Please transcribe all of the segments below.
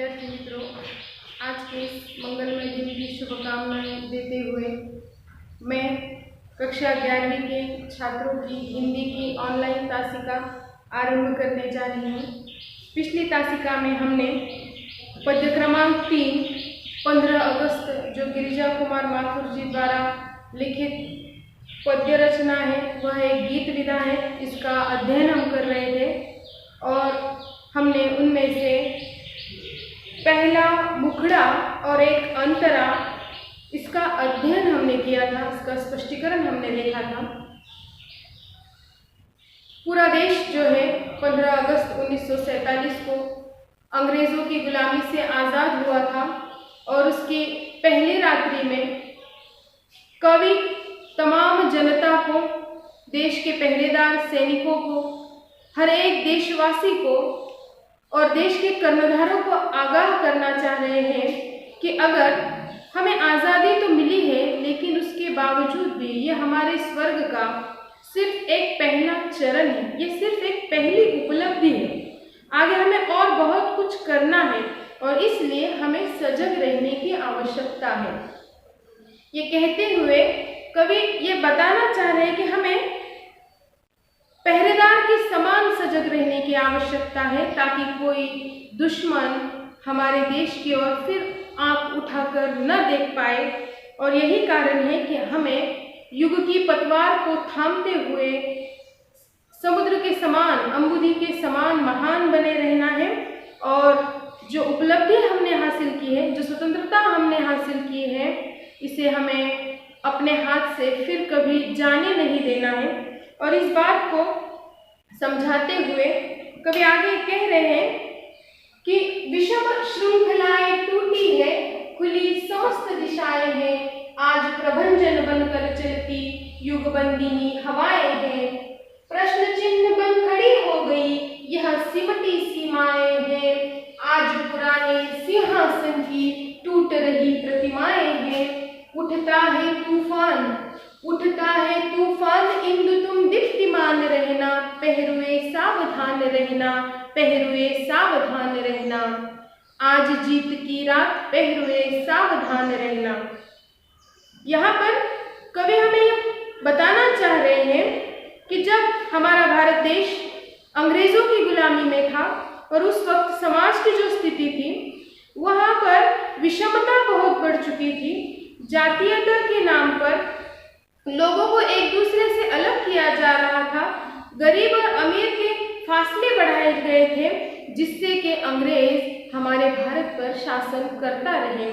विद्यार्थी मित्रों, आज के इस मंगलमय दिन की शुभकामनाएं देते हुए मैं कक्षा 11वीं के छात्रों की हिंदी की ऑनलाइन तासिका आरंभ करने जा रही हूँ। पिछली तासिका में हमने पद्य क्रमांक 3 15 अगस्त जो गिरिजा कुमार माथुर जी द्वारा लिखित पद्य रचना है, वह एक गीत विधा है, इसका अध्ययन हम कर रहे थे और हमने उनमें से पहला मुखड़ा और एक अंतरा, इसका अध्ययन हमने किया था, इसका स्पष्टीकरण हमने देखा था। पूरा देश जो है 15 अगस्त 1947 को अंग्रेजों की गुलामी से आज़ाद हुआ था और उसकी पहली रात्रि में कवि तमाम जनता को, देश के पहरेदार सैनिकों को, हर एक देशवासी को और देश के कर्णधारों को आगाह करना चाह रहे हैं कि अगर हमें आज़ादी तो मिली है, लेकिन उसके बावजूद भी ये हमारे स्वर्ग का सिर्फ एक पहला चरण है, ये सिर्फ एक पहली उपलब्धि है। आगे हमें और बहुत कुछ करना है और इसलिए हमें सजग रहने की आवश्यकता है। ये कहते हुए कवि ये बताना चाह रहे हैं कि हमें पहरेदार के समान सजग रहने की आवश्यकता है, ताकि कोई दुश्मन हमारे देश की ओर फिर आंख उठाकर न देख पाए। और यही कारण है कि हमें युग की पतवार को थामते हुए समुद्र के समान, अंबुदी के समान महान बने रहना है और जो उपलब्धि हमने हासिल की है, जो स्वतंत्रता हमने हासिल की है, इसे हमें अपने हाथ से फिर कभी जाने नहीं देना है। और इस बात को समझाते हुए कवि आगे कह रहे हैं कि विषम श्रृंखलाएं टूटी है, खुली समस्त दिशाएं हैं, आज प्रभंजन बनकर चलती युग बंदिनी हवाएं हैं, प्रश्न चिन्ह बन खड़ी हो गई यह सिमटी सीमाएं हैं, आज पुराने सिंहासन की टूट रही प्रतिमाएं हैं, उठता है तूफान, उठता है तूफान, इंदु तुम दीप्तिमान रहना, पहरुए सावधान रहना, पहरुए सावधान रहना, आज जीत की रात पहरुए सावधान रहना। यहाँ पर कवि हमें बताना चाह रहे हैं कि जब हमारा भारत देश अंग्रेजों की गुलामी में था और उस वक्त समाज की जो स्थिति थी, वहाँ पर विषमता बहुत बढ़ चुकी थी। जातीयता के नाम पर लोगों को एक दूसरे से अलग किया जा रहा था, गरीब और अमीर के फासले बढ़ाए गए थे, जिससे कि अंग्रेज हमारे भारत पर शासन करता रहे।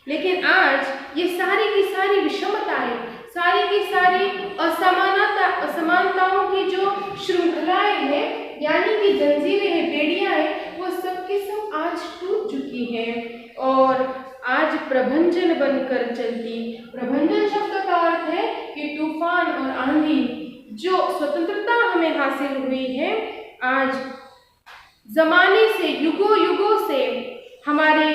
लेकिन आज ये सारी की सारी विषमताएं, सारी की सारी असमानताओं की जो श्रृंखलाएं हैं, यानी कि जंजीरें हैं, बेड़ियां हैं, वो सब की सब आज टूट चुकी हैं और आज प्रभंजन बनकर चलती। प्रभंजन शब्द का अर्थ है कि तूफान और आंधी, जो स्वतंत्रता हमें हासिल हुई है, आज जमाने से, युगों युगों से हमारे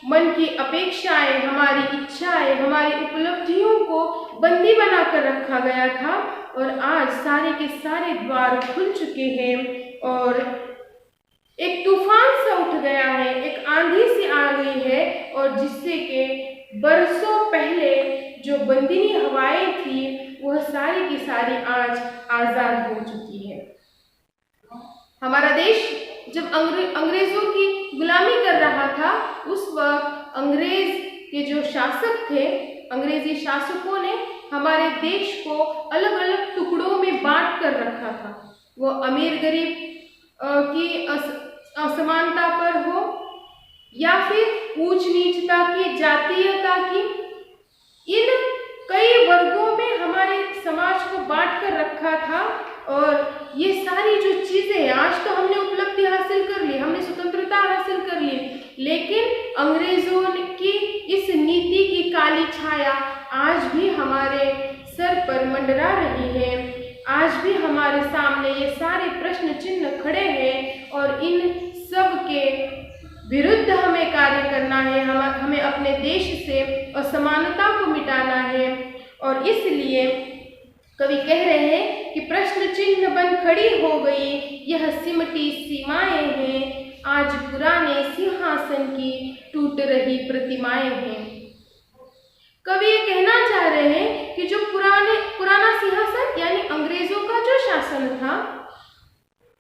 मन की अपेक्षाएं, हमारी इच्छाएं, हमारी उपलब्धियों को बंदी बनाकर रखा गया था और आज सारे के सारे द्वार खुल चुके हैं और एक तूफान सा उठ गया है, एक आंधी सी आ गई है और जिससे कि बरसों पहले जो बंदिनी हवाएं थी, वह सारी की सारी आज आज़ाद हो चुकी है। हमारा देश जब अंग्रेजों की गुलामी कर रहा था, उस वक्त अंग्रेज के जो शासक थे, अंग्रेजी शासकों ने हमारे देश को अलग अलग टुकड़ों में बांट कर रखा था। वो अमीर गरीब की असमानता पर हो या फिर ऊंच नीचता की, जातीयता की, इन कई वर्गों में हमारे समाज को बांट कर रखा था। और ये सारी जो चीजें, आज तो हमने उपलब्धि हासिल कर ली, हमने स्वतंत्रता हासिल कर ली, लेकिन अंग्रेजों की इस नीति की काली छाया आज भी हमारे सर पर मंडरा रही है। आज भी हमारे सामने ये सारे प्रश्न चिन्ह खड़े हैं और इन सब के विरुद्ध हमें कार्य करना है। हमें अपने देश से असमानता को मिटाना है और इसलिए कवि कह रहे हैं कि प्रश्न चिन्ह बन खड़ी हो गई यह सिमटी सीमाएं हैं, आज पुराने सिंहासन की टूट रही प्रतिमाएं हैं। कवि ये कहना चाह रहे हैं कि जो पुराना सिंहासन यानी अंग्रेजों का जो शासन था,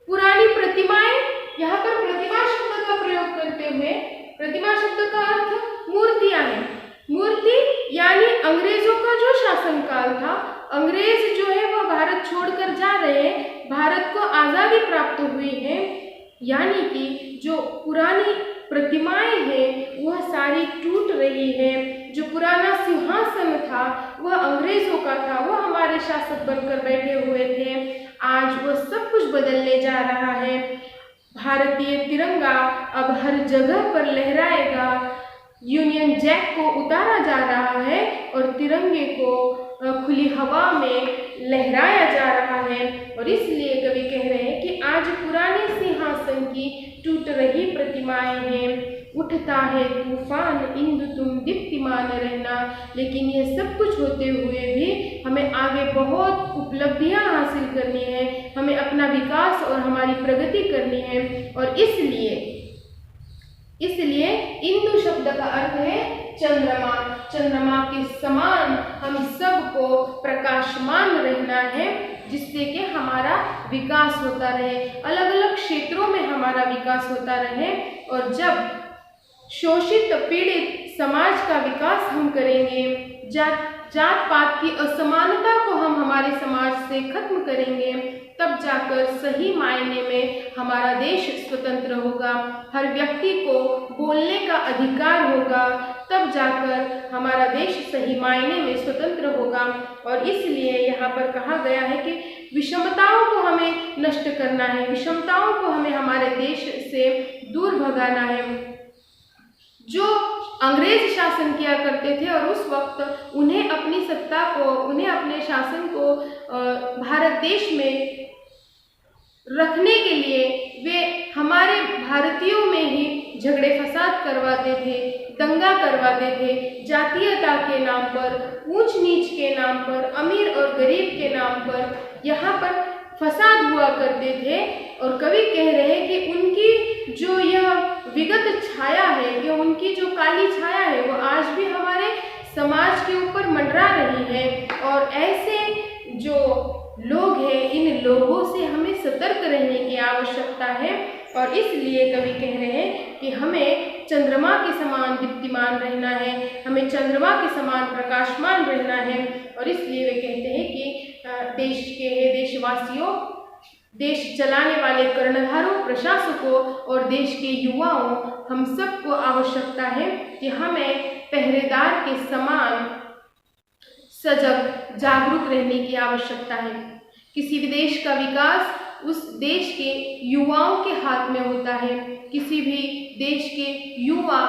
पुरानी प्रतिमाएं, यहाँ पर प्रतिमा शब्द का प्रयोग करते हुए, प्रतिमा शब्द का अर्थ मूर्तियां हैं। मूर्ति यानी अंग्रेजों का जो शासनकाल था, अंग्रेज जो है वो भारत छोड़कर जा रहे हैं, भारत को आजादी प्राप्त हुई है, यानी कि जो पुरानी प्रतिमाएं हैं वह सारी टूट रही है। जो पुराना सिंहासन था वह अंग्रेजों का था, वह हमारे शासक बनकर बैठे हुए थे, आज वह सब कुछ बदलने जा रहा है। भारतीय तिरंगा अब हर जगह पर लहराएगा, यूनियन जैक को उतारा जा रहा है और तिरंगे को खुली हवा में लहराया जा रहा है। और इसलिए कवि कह रहे हैं कि आज पुराने सिंहासन की टूट रही प्रतिमाएं हैं, उठता है तूफान इंदु तुम दीप्तिमान रहना। लेकिन यह सब कुछ होते हुए भी हमें आगे बहुत उपलब्धियां हासिल करनी है, हमें अपना विकास और हमारी प्रगति करनी है। और इसलिए इंदु शब्द का अर्थ है चंद्रमा। चंद्रमा के समान हम सबको प्रकाशमान रहना है, जिससे कि हमारा विकास होता रहे, अलग अलग क्षेत्रों में हमारा विकास होता रहे। और जब शोषित पीड़ित समाज का विकास हम करेंगे, जात पात की असमानता को हम हमारे समाज से खत्म करेंगे, तब जाकर सही मायने में हमारा देश स्वतंत्र होगा, हर व्यक्ति को बोलने का अधिकार होगा, तब जाकर हमारा देश सही मायने में स्वतंत्र होगा। और इसलिए यहाँ पर कहा गया है कि विषमताओं को हमें नष्ट करना है, विषमताओं को हमें हमारे देश से दूर भगाना है। जो अंग्रेज शासन किया करते थे और उस वक्त उन्हें अपनी सत्ता को, उन्हें अपने शासन को भारत देश में रखने के लिए वे हमारे भारतीयों में ही झगड़े फसाद करवाते थे, दंगा करवाते थे, जातीयता के नाम पर, ऊंच नीच के नाम पर, अमीर और गरीब के नाम पर यहाँ पर फसाद हुआ करते थे। और कवि कह रहे हैं कि उनकी जो यह विगत छाया है, या उनकी जो काली छाया है, वो आज भी हमारे समाज के ऊपर मंडरा रही है। और ऐसे जो लोग हैं, इन लोगों से हमें सतर्क रहने की आवश्यकता है। और इसलिए कवि कह रहे हैं कि हमें चंद्रमा के समान दीप्तिमान रहना है, हमें चंद्रमा के समान प्रकाशमान रहना है। और इसलिए वे कहते हैं कि देश के देशवासियों, देश चलाने वाले कर्णधारों, प्रशासकों और देश के युवाओं, हम सबको आवश्यकता है कि हमें पहरेदार के समान सजग, जागरूक रहने की आवश्यकता है। किसी भी देश का विकास उस देश के युवाओं के हाथ में होता है। किसी भी देश के युवा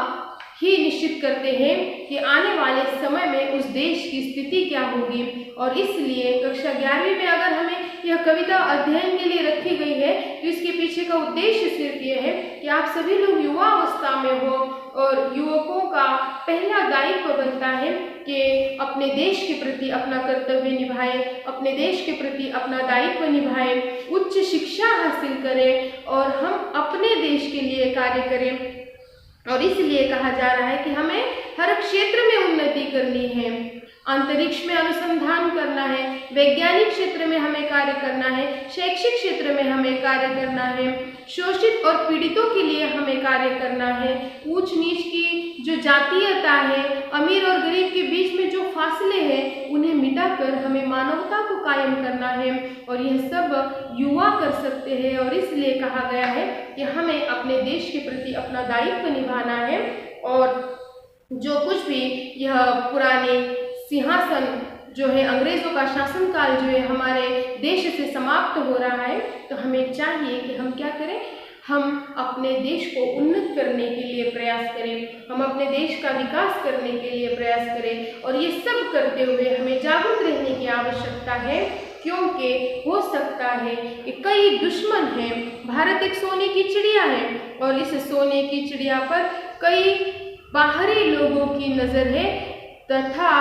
ही निश्चित करते हैं कि आने वाले समय में उस देश की स्थिति क्या होगी। और इसलिए कक्षा 11वीं में अगर हमें यह कविता अध्ययन के लिए रखी गई है, तो इसके पीछे का उद्देश्य सिर्फ यह है कि आप सभी लोग युवा अवस्था में हो, और युवकों का पहला दायित्व बनता है कि अपने देश के प्रति अपना कर्तव्य निभाएं, अपने देश के प्रति अपना दायित्व निभाएं, उच्च शिक्षा हासिल करें और हम अपने देश के लिए कार्य करें। और इसलिए कहा जा रहा है कि हमें हर क्षेत्र में उन्नति करनी है, अंतरिक्ष में अनुसंधान करना है, वैज्ञानिक क्षेत्र में हमें कार्य करना है, शैक्षिक क्षेत्र में हमें कार्य करना है, शोषित और पीड़ितों के लिए हमें कार्य करना है, ऊंच नीच की जो जातीयता है, अमीर और गरीब के बीच में जो फासले हैं, उन्हें मिटाकर हमें मानवता को कायम करना है। और यह सब युवा कर सकते हैं। और इसलिए कहा गया है कि हमें अपने देश के प्रति अपना दायित्व निभाना है। और जो कुछ भी यह पुराने सिंहासन जो है, अंग्रेजों का शासनकाल जो है हमारे देश से समाप्त हो रहा है, तो हमें चाहिए कि हम क्या करें, हम अपने देश को उन्नत करने के लिए प्रयास करें, हम अपने देश का विकास करने के लिए प्रयास करें। और ये सब करते हुए हमें जागरूक रहने की आवश्यकता है, क्योंकि हो सकता है कि कई दुश्मन हैं। भारत एक सोने की चिड़िया है और इस सोने की चिड़िया पर कई बाहरी लोगों की नज़र है, तथा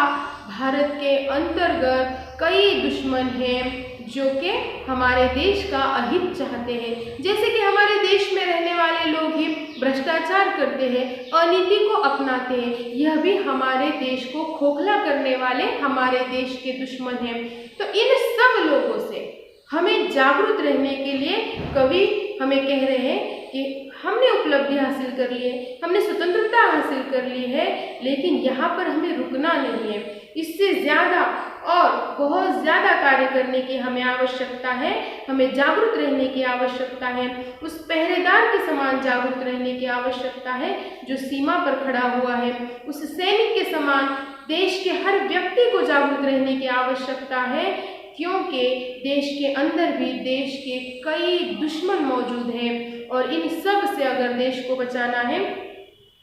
भारत के अंतर्गत कई दुश्मन हैं जो कि हमारे देश का अहित चाहते हैं। जैसे कि हमारे देश में रहने वाले लोग ही भ्रष्टाचार करते हैं, अनीति को अपनाते हैं, यह भी हमारे देश को खोखला करने वाले हमारे देश के दुश्मन हैं। तो इन सब लोगों से हमें जागरूक रहने के लिए कवि हमें कह रहे हैं कि हमने उपलब्धि हासिल कर ली है, हमने स्वतंत्रता हासिल कर ली है, लेकिन यहाँ पर हमें रुकना नहीं है। इससे ज़्यादा और बहुत ज़्यादा कार्य करने की हमें आवश्यकता है, हमें जागरूक रहने की आवश्यकता है, उस पहरेदार के समान जागरूक रहने की आवश्यकता है जो सीमा पर खड़ा हुआ है, उस सैनिक के समान देश के हर व्यक्ति को जागरूक रहने की आवश्यकता है, क्योंकि देश के अंदर भी देश के कई दुश्मन मौजूद हैं और इन सब से अगर देश को बचाना है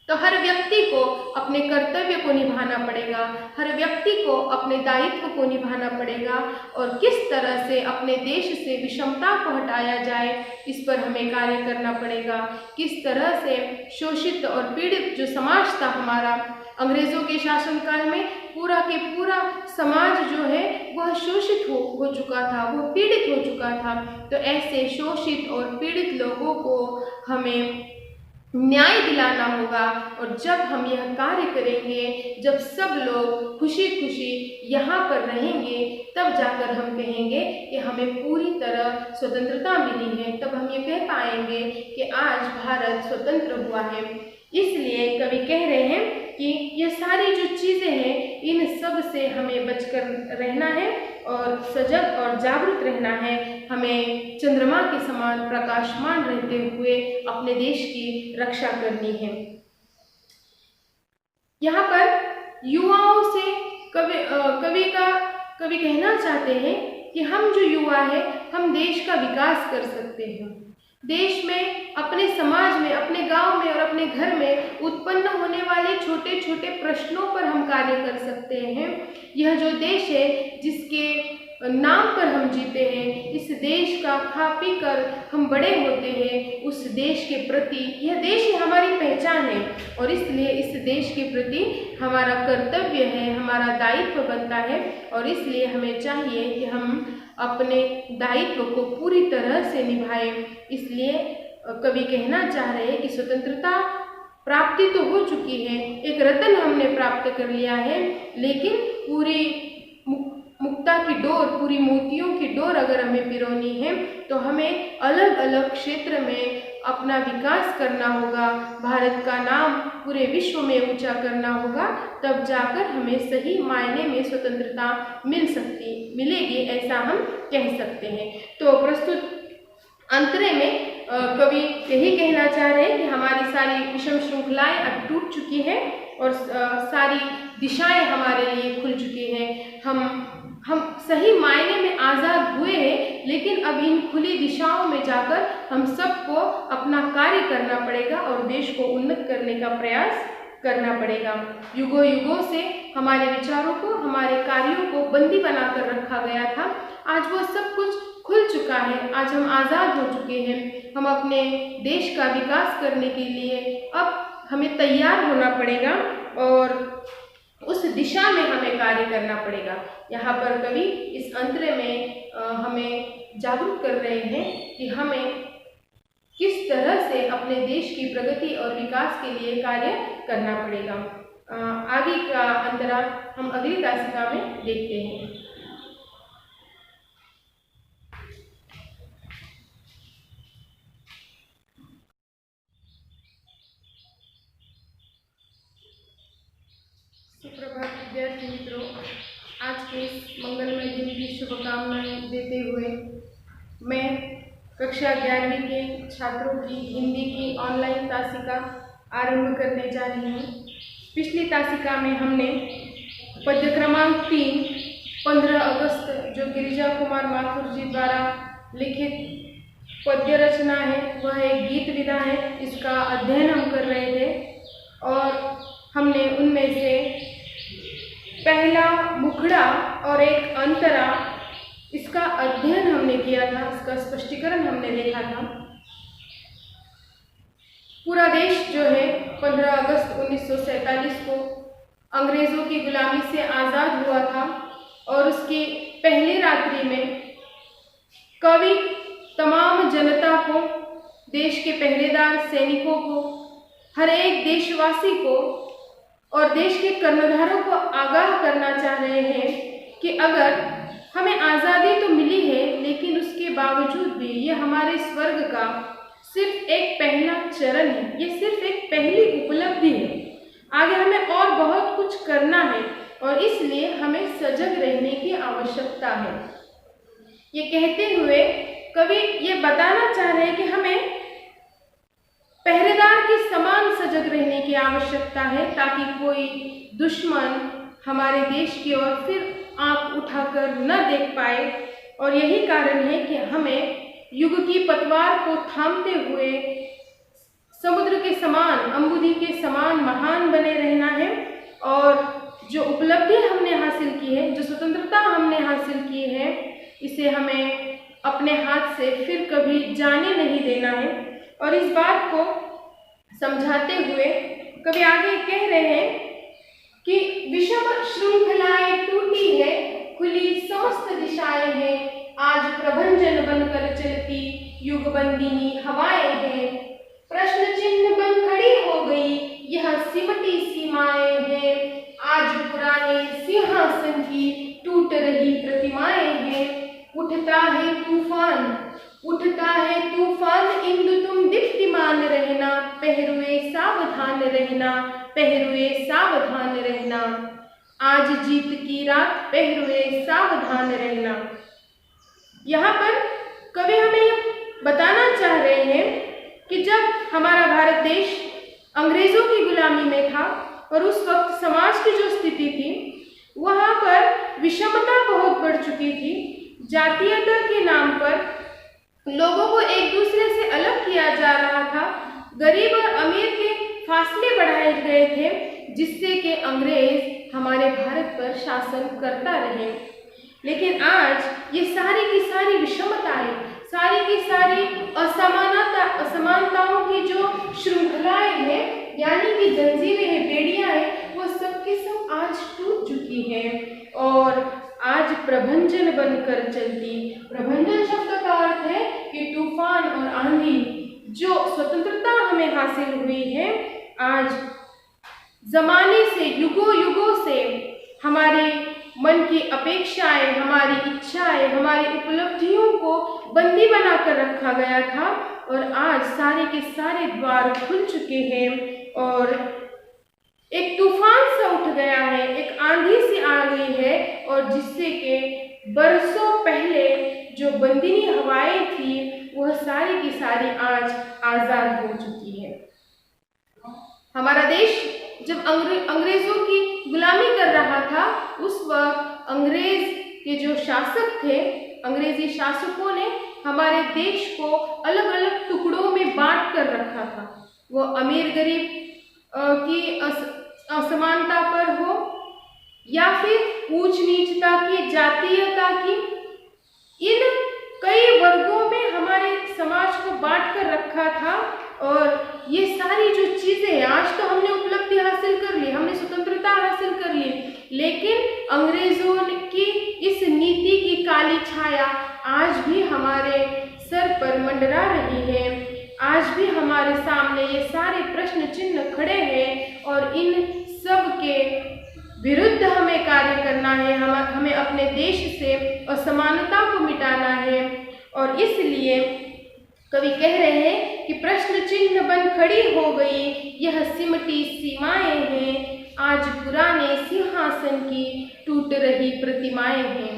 तो हर व्यक्ति को अपने कर्तव्य को निभाना पड़ेगा, हर व्यक्ति को अपने दायित्व को निभाना पड़ेगा और किस तरह से अपने देश से विषमता को हटाया जाए इस पर हमें कार्य करना पड़ेगा। किस तरह से शोषित और पीड़ित जो समाज था हमारा, अंग्रेज़ों के शासनकाल में पूरा के पूरा समाज जो है वह शोषित हो चुका था, वो पीड़ित हो चुका था। तो ऐसे शोषित और पीड़ित लोगों को हमें न्याय दिलाना होगा और जब हम यह कार्य करेंगे, जब सब लोग खुशी खुशी यहाँ पर रहेंगे, तब जाकर हम कहेंगे कि हमें पूरी तरह स्वतंत्रता मिली है, तब हम ये कह पाएंगे कि आज भारत स्वतंत्र हुआ है। इसलिए कवि कह रहे हैं कि ये सारी जो चीज़ें हैं इन सब से हमें बचकर रहना है और सजग और जागरूक रहना है। हमें चंद्रमा के समान प्रकाशमान रहते हुए अपने देश की रक्षा करनी है। यहाँ पर युवाओं से कवि कहना चाहते हैं कि हम जो युवा है हम देश का विकास कर सकते हैं। देश में, अपने समाज में, अपने गांव में और अपने घर में उत्पन्न होने वाले छोटे छोटे प्रश्नों पर हम कार्य कर सकते हैं। यह जो देश है जिसके नाम पर हम जीते हैं, इस देश का खा पी कर हम बड़े होते हैं, उस देश के प्रति, यह देश ही हमारी पहचान है और इसलिए इस देश के प्रति हमारा कर्तव्य है, हमारा दायित्व बनता है और इसलिए हमें चाहिए कि हम अपने दायित्व को पूरी तरह से निभाएं। इसलिए कवि कहना चाह रहे हैं कि स्वतंत्रता प्राप्ति तो हो चुकी है, एक रत्न हमने प्राप्त कर लिया है, लेकिन पूरी मुक्ता की डोर, पूरी मोतियों की डोर अगर हमें पिरोनी है तो हमें अलग अलग क्षेत्र में अपना विकास करना होगा, भारत का नाम पूरे विश्व में ऊंचा करना होगा, तब जाकर हमें सही मायने में स्वतंत्रता मिलेगी, ऐसा हम कह सकते हैं। तो प्रस्तुत अंतरे में कवि यही कहना चाह रहे हैं कि हमारी सारी विषम श्रृंखलाएं अब टूट चुकी हैं और सारी दिशाएं हमारे लिए खुल चुकी हैं। हम सही मायने में आज़ाद हुए हैं, लेकिन अब इन खुली दिशाओं में जाकर हम सबको अपना कार्य करना पड़ेगा और देश को उन्नत करने का प्रयास करना पड़ेगा। युगों युगों से हमारे विचारों को, हमारे कार्यों को बंदी बनाकर रखा गया था, आज वो सब कुछ खुल चुका है, आज हम आज़ाद हो चुके हैं। हम अपने देश का विकास करने के लिए अब हमें तैयार होना पड़ेगा और उस दिशा में हमें कार्य करना पड़ेगा। यहाँ पर कवि इस अंतरे में हमें जागरूक कर रहे हैं कि हमें किस तरह से अपने देश की प्रगति और विकास के लिए कार्य करना पड़ेगा। आगे का अंतरा हम अगली तासिका में देखते हैं। सुप्रभात विद्यार्थी मित्रों, आज के इस मंगलमय दिन की शुभकामनाएं देते हुए मैं कक्षा 11वीं के छात्रों की हिंदी की ऑनलाइन तासिका आरंभ करने जा रही हूँ। पिछली तासिका में हमने पद्य क्रमांक 3 15 अगस्त जो गिरिजा कुमार माथुर जी द्वारा लिखित पद्य रचना है, वह एक गीत विधा है, इसका अध्ययन हम कर रहे थे और हमने उनमें से पहला मुखड़ा और एक अंतरा, इसका अध्ययन हमने किया था, इसका स्पष्टीकरण हमने देखा था। पूरा देश जो है 15 अगस्त 1947 को अंग्रेजों की गुलामी से आजाद हुआ था और उसकी पहली रात्रि में कवि तमाम जनता को, देश के पहरेदार सैनिकों को, हर एक देशवासी को और देश के कर्णधारों को आगाह करना चाह रहे हैं कि अगर हमें आज़ादी तो मिली है, लेकिन उसके बावजूद भी ये हमारे स्वर्ग का सिर्फ एक पहला चरण है, ये सिर्फ एक पहली उपलब्धि है। आगे हमें और बहुत कुछ करना है और इसलिए हमें सजग रहने की आवश्यकता है। ये कहते हुए कवि ये बताना चाह रहे हैं कि हमें पहरेदार के समान सजग रहने की आवश्यकता है, ताकि कोई दुश्मन हमारे देश की ओर फिर आंख उठाकर न देख पाए। और यही कारण है कि हमें युग की पतवार को थामते हुए समुद्र के समान, अंबुदी के समान महान बने रहना है। और जो उपलब्धि हमने हासिल की है, जो स्वतंत्रता हमने हासिल की है, इसे हमें अपने हाथ से फिर कभी जाने नहीं देना है। और इस बात को समझाते हुए कवि आगे कह रहे हैं कि विषम श्रृंखलाएं टूटी है, खुली समस्त दिशाएं हैं, आज प्रभंजन बनकर चलती युग बंदिनी हवाएं हैं, प्रश्न चिन्ह बन खड़ी हो गई यह सिमटी सीमाएं हैं, आज पुराने सिंहासन की टूट रही प्रतिमाएं हैं, उठता है तूफान, उठता है तूफान, इंदु तुम दीप्तिमान रहना, पहरुए सावधान रहना, पहरुए सावधान रहना, आज जीत की रात पहरुए सावधान रहना। यहाँ पर कवि हमें ये बताना चाह रहे हैं कि जब हमारा भारत देश अंग्रेजों की गुलामी में था और उस वक्त समाज की जो स्थिति थी, वहाँ पर विषमता बहुत बढ़ चुकी थी। जातीयता के नाम पर लोगों को एक दूसरे से अलग किया जा रहा था, गरीब और अमीर के फासले बढ़ाए गए थे, जिससे कि अंग्रेज हमारे भारत पर शासन करता रहे। लेकिन आज ये सारी की सारी विषमताएं, सारी की सारी असमानताओं की जो श्रृंखलाएं हैं, यानी कि जंजीरें हैं, बेड़ियां हैं, वो सब की सब आज टूट चुकी हैं और आज प्रभंजन बनकर चलती। प्रभंजन शब्द का अर्थ है कि तूफान और आंधी, जो स्वतंत्रता हमें हासिल हुई है, आज जमाने से, युगों युगों से हमारे मन की अपेक्षाएं, हमारी इच्छाएं, हमारी उपलब्धियों को बंदी बनाकर रखा गया था और आज सारे के सारे द्वार खुल चुके हैं और एक तूफान सा उठ गया है, एक आंधी सी आ गई है और जिससे कि बरसों पहले जो बंदिनी हवाएं थी, वह सारी की सारी आज आजाद हो चुकी है। हमारा देश जब अंग्रेजों की गुलामी कर रहा था, उस वक्त अंग्रेज के जो शासक थे, अंग्रेजी शासकों ने हमारे देश को अलग अलग टुकड़ों में बांट कर रखा था। वो अमीर गरीब की असमानता पर हो या फिर ऊंच नीचता की, जातीयता की, इन कई वर्गों में हमारे समाज को बांट कर रखा था। और ये सारी जो चीजें, आज तो हमने उपलब्धि हासिल कर ली, हमने स्वतंत्रता हासिल कर ली, लेकिन अंग्रेजों की इस नीति की काली छाया आज भी हमारे सर पर मंडरा रही है। आज भी हमारे सामने ये सारे प्रश्न चिन्ह खड़े हैं और इन सब के विरुद्ध हमें कार्य करना है। हमें अपने देश से असमानता को मिटाना है और इसलिए कवि कह रहे हैं कि प्रश्न चिन्ह बन खड़ी हो गई यह सिमटी सीमाएं हैं, आज पुराने सिंहासन की टूट रही प्रतिमाएं हैं।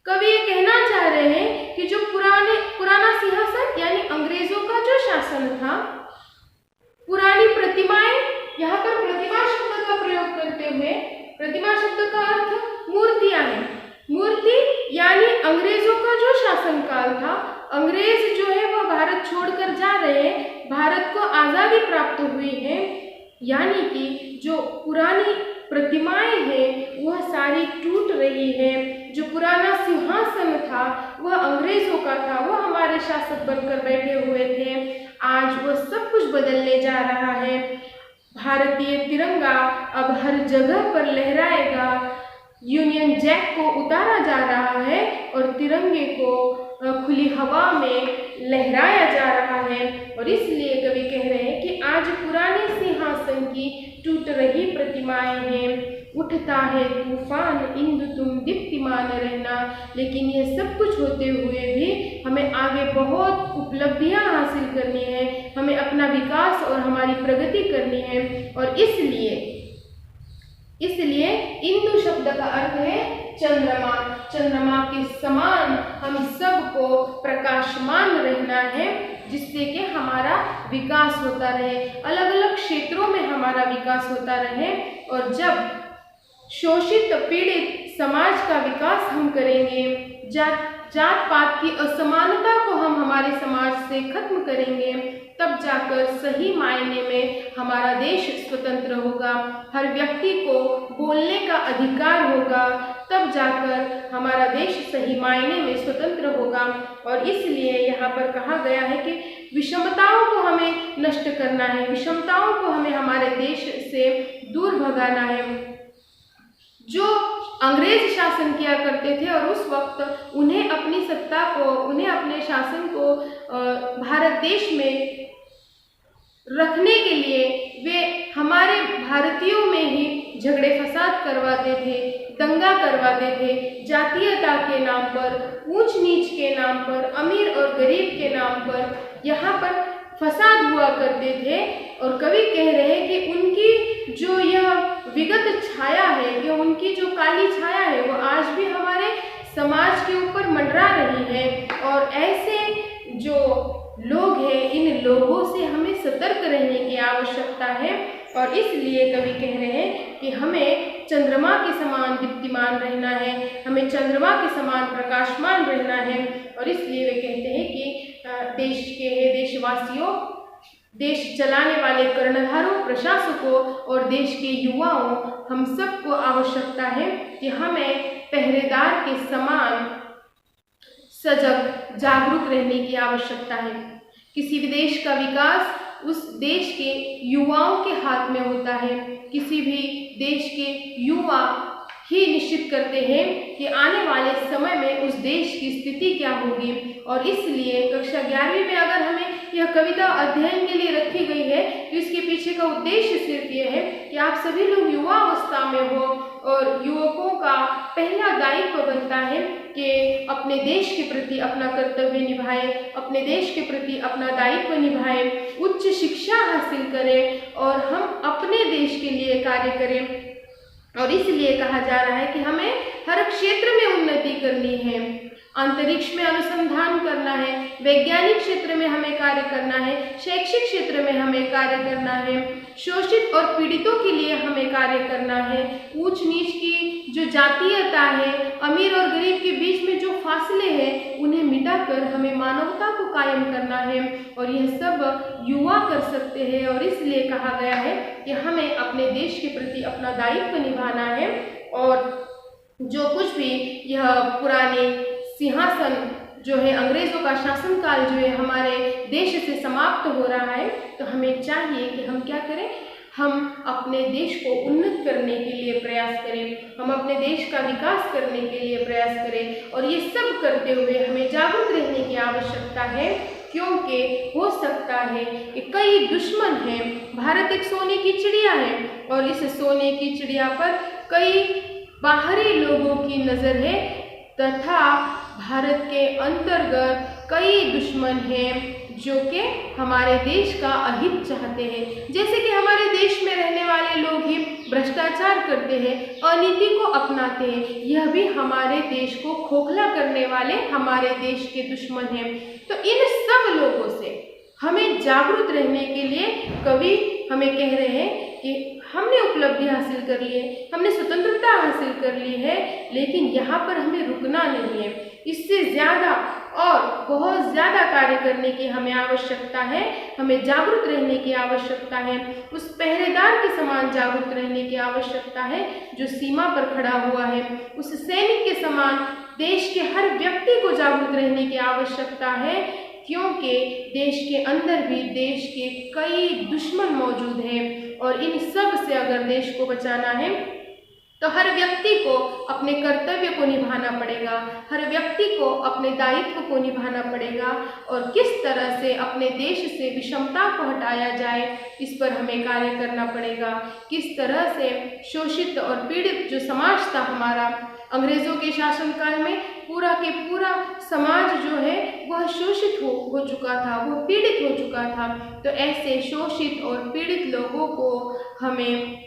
कवि ये कहना चाह रहे हैं कि जो पुराना सिंहासन यानी अंग्रेजों का जो शासन था, पुरानी प्रतिमाएं, यहाँ पर प्रतिमा शब्द का प्रयोग करते हुए, प्रतिमा शब्द का अर्थ मूर्तियां हैं। मूर्ति यानी अंग्रेजों का जो शासनकाल था, अंग्रेज जो है वह भारत छोड़कर जा रहे हैं, भारत को आज़ादी प्राप्त हुई है, यानी कि जो पुरानी प्रतिमाएं हैं वह सारी टूट रही है। जो पुराना सिंहासन था वह अंग्रेजों का था, वह हमारे शासक बनकर बैठे हुए थे, आज वह सब कुछ बदलने जा रहा है। भारतीय तिरंगा अब हर जगह पर लहराएगा। यूनियन जैक को उतारा जा रहा है और तिरंगे को खुली हवा में लहराया जा रहा है। और इसलिए कवि कह रहे हैं कि आज पुराने सिंहासन की टूट रही प्रतिमाएं हैं, उठता है तूफान इंदु तुम दीप्तिमान रहना। लेकिन ये सब कुछ होते हुए भी हमें आगे बहुत उपलब्धियां हासिल करनी है, हमें अपना विकास और हमारी प्रगति करनी है। और इसलिए इंदु शब्द का अर्थ है चंद्रमा। चंद्रमा के समान हम सबको प्रकाशमान रहना है, जिससे कि हमारा विकास होता रहे, अलग अलग क्षेत्रों में हमारा विकास होता रहे। और जब शोषित पीड़ित समाज का विकास हम करेंगे, जात पात की असमानता को हम हमारे समाज से खत्म करेंगे, तब जाकर सही मायने में हमारा देश स्वतंत्र होगा। हर व्यक्ति को बोलने का अधिकार होगा, तब जाकर हमारा देश सही मायने में स्वतंत्र होगा। और इसलिए यहाँ पर कहा गया है कि विषमताओं को हमें नष्ट करना है, विषमताओं को हमें हमारे देश से दूर भगाना है। जो अंग्रेज शासन किया करते थे और उस वक्त उन्हें अपनी सत्ता को, उन्हें अपने शासन को भारत देश में रखने के लिए वे हमारे भारतीयों में ही झगड़े फसाद करवाते थे, दंगा करवाते थे, जातीयता के नाम पर, ऊंच नीच के नाम पर, अमीर और गरीब के नाम पर यहाँ पर फसाद हुआ करते थे। और कवि कह रहे हैं कि उनकी जो यह विगत छाया है, या उनकी जो काली छाया है, वो आज भी हमारे समाज के ऊपर मंडरा रही है। और ऐसे जो लोग हैं, इन लोगों से हमें सतर्क रहने की आवश्यकता है। और इसलिए कवि कह रहे हैं कि हमें चंद्रमा के समान दीप्तिमान रहना है, हमें चंद्रमा के समान प्रकाशमान रहना है। और इसलिए वे कहते हैं कि देश के देशवासियों, देश चलाने वाले कर्णधारों, प्रशासकों और देश के युवाओं, हम सबको आवश्यकता है कि हमें पहरेदार के समान सजग, जागरूक रहने की आवश्यकता है। किसी भी देश का विकास उस देश के युवाओं के हाथ में होता है। किसी भी देश के युवा ही निश्चित करते हैं कि आने वाले समय में उस देश की स्थिति क्या होगी। और इसलिए कक्षा 11वीं में अगर हमें यह कविता अध्ययन के लिए रखी गई है, तो इसके पीछे का उद्देश्य सिर्फ ये है कि आप सभी लोग युवा अवस्था में हो, और युवकों का पहला दायित्व बनता है कि अपने देश के प्रति अपना कर्तव्य निभाएं, अपने देश के प्रति अपना दायित्व निभाएं, उच्च शिक्षा हासिल करें और हम अपने देश के लिए कार्य करें। और इसलिए कहा जा रहा है कि हमें हर क्षेत्र में उन्नति करनी है, अंतरिक्ष में अनुसंधान करना है, वैज्ञानिक क्षेत्र में हमें कार्य करना है, शैक्षिक क्षेत्र में हमें कार्य करना है, शोषित और पीड़ितों के लिए हमें कार्य करना है, ऊंच नीच की जो जातीयता है, अमीर और गरीब के बीच में जो फासले हैं, उन्हें मिटाकर हमें मानवता को कायम करना है। और यह सब युवा कर सकते हैं। और इसलिए कहा गया है कि हमें अपने देश के प्रति अपना दायित्व निभाना है। और जो कुछ भी यह पुराने सिंहासन जो है, अंग्रेजों का शासनकाल जो है हमारे देश से समाप्त हो रहा है, तो हमें चाहिए कि हम क्या करें, हम अपने देश को उन्नत करने के लिए प्रयास करें, हम अपने देश का विकास करने के लिए प्रयास करें। और ये सब करते हुए हमें जागरूक रहने की आवश्यकता है, क्योंकि हो सकता है कि कई दुश्मन हैं। भारत एक सोने की चिड़िया है और इस सोने की चिड़िया पर कई बाहरी लोगों की नज़र है, तथा भारत के अंतर्गत कई दुश्मन हैं जो कि हमारे देश का अहित चाहते हैं। जैसे कि हमारे देश में रहने वाले लोग ही भ्रष्टाचार करते हैं, अनीति को अपनाते हैं, यह भी हमारे देश को खोखला करने वाले हमारे देश के दुश्मन हैं। तो इन सब लोगों से हमें जागरूक रहने के लिए कवि हमें कह रहे हैं कि हमने उपलब्धि हासिल कर ली है, हमने स्वतंत्रता हासिल कर ली है, लेकिन यहाँ पर हमें रुकना नहीं है। इससे ज़्यादा और बहुत ज़्यादा कार्य करने की हमें आवश्यकता है, हमें जागरूक रहने की आवश्यकता है, उस पहरेदार के समान जागरूक रहने की आवश्यकता है जो सीमा पर खड़ा हुआ है, उस सैनिक के समान देश के हर व्यक्ति को जागरूक रहने की आवश्यकता है, क्योंकि देश के अंदर भी देश के कई दुश्मन मौजूद हैं। और इन सब से अगर देश को बचाना है तो हर व्यक्ति को अपने कर्तव्य को निभाना पड़ेगा, हर व्यक्ति को अपने दायित्व को निभाना पड़ेगा और किस तरह से अपने देश से विषमता को हटाया जाए इस पर हमें कार्य करना पड़ेगा। किस तरह से शोषित और पीड़ित जो समाज था हमारा अंग्रेजों के शासनकाल में, पूरा के पूरा समाज जो है वह शोषित हो चुका था, वो पीड़ित हो चुका था। तो ऐसे शोषित और पीड़ित लोगों को हमें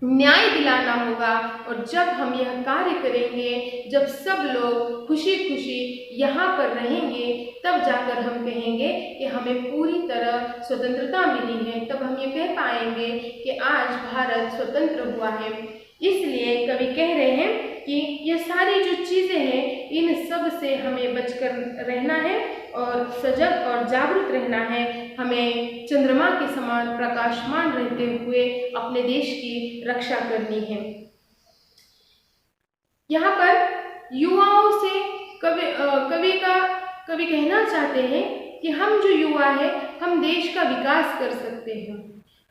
न्याय दिलाना होगा और जब हम यह कार्य करेंगे, जब सब लोग खुशी खुशी यहाँ पर रहेंगे, तब जाकर हम कहेंगे कि हमें पूरी तरह स्वतंत्रता मिली है, तब हम ये कह पाएंगे कि आज भारत स्वतंत्र हुआ है। इसलिए कवि कह रहे हैं कि ये सारी जो चीज़ें हैं इन सब से हमें बचकर रहना है और सजग और जागरूक रहना है। हमें चंद्रमा के समान प्रकाशमान रहते हुए अपने देश की रक्षा करनी है। यहाँ पर युवाओं से कवि कहना चाहते हैं कि हम जो युवा है हम देश का विकास कर सकते हैं।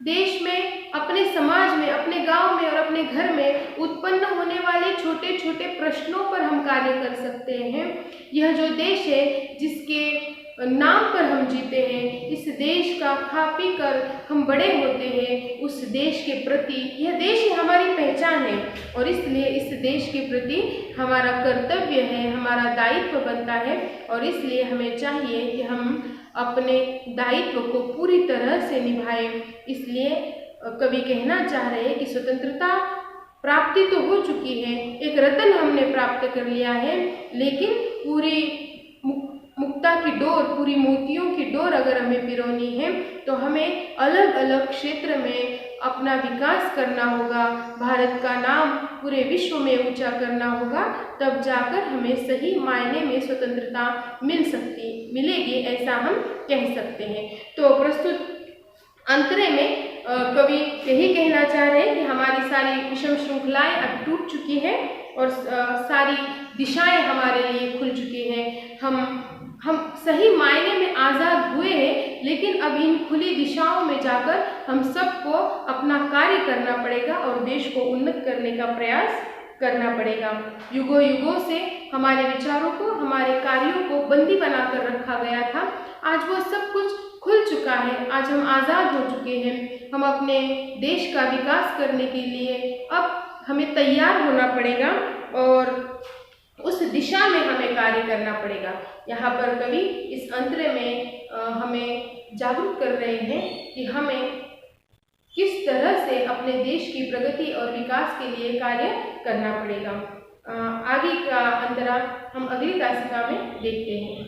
देश में, अपने समाज में, अपने गांव में और अपने घर में उत्पन्न होने वाले छोटे छोटे प्रश्नों पर हम कार्य कर सकते हैं। यह जो देश है जिसके नाम पर हम जीते हैं, इस देश का खा पी कर हम बड़े होते हैं, उस देश के प्रति, यह देश ही हमारी पहचान है और इसलिए इस देश के प्रति हमारा कर्तव्य है, हमारा दायित्व बनता है और इसलिए हमें चाहिए कि हम अपने दायित्व को पूरी तरह से निभाएं। इसलिए कवि कहना चाह रहे हैं कि स्वतंत्रता प्राप्ति तो हो चुकी है, एक रत्न हमने प्राप्त कर लिया है, लेकिन पूरी मुक्ता की डोर, पूरी मोतियों की डोर अगर हमें पिरोनी है तो हमें अलग अलग क्षेत्र में अपना विकास करना होगा, भारत का नाम पूरे विश्व में ऊंचा करना होगा, तब जाकर हमें सही मायने में स्वतंत्रता मिलेगी, ऐसा हम कह सकते हैं। तो प्रस्तुत अंतरे में कवि यही कहना चाह रहे हैं कि हमारी सारी विषम श्रृंखलाएं अब टूट चुकी हैं और सारी दिशाएं हमारे लिए खुल चुकी हैं। हम सही मायने में आज़ाद हुए हैं, लेकिन अब इन खुली दिशाओं में जाकर हम सबको अपना कार्य करना पड़ेगा और देश को उन्नत करने का प्रयास करना पड़ेगा। युगों युगों से हमारे विचारों को, हमारे कार्यों को बंदी बनाकर रखा गया था, आज वो सब कुछ खुल चुका है, आज हम आज़ाद हो चुके हैं। हम अपने देश का विकास करने के लिए अब हमें तैयार होना पड़ेगा और उस दिशा में हमें कार्य करना पड़ेगा। यहाँ पर कवि इस अंतरे में हमें जागरूक कर रहे हैं कि हमें किस तरह से अपने देश की प्रगति और विकास के लिए कार्य करना पड़ेगा। आगे का अंतरा हम अगली तासिका में देखते हैं।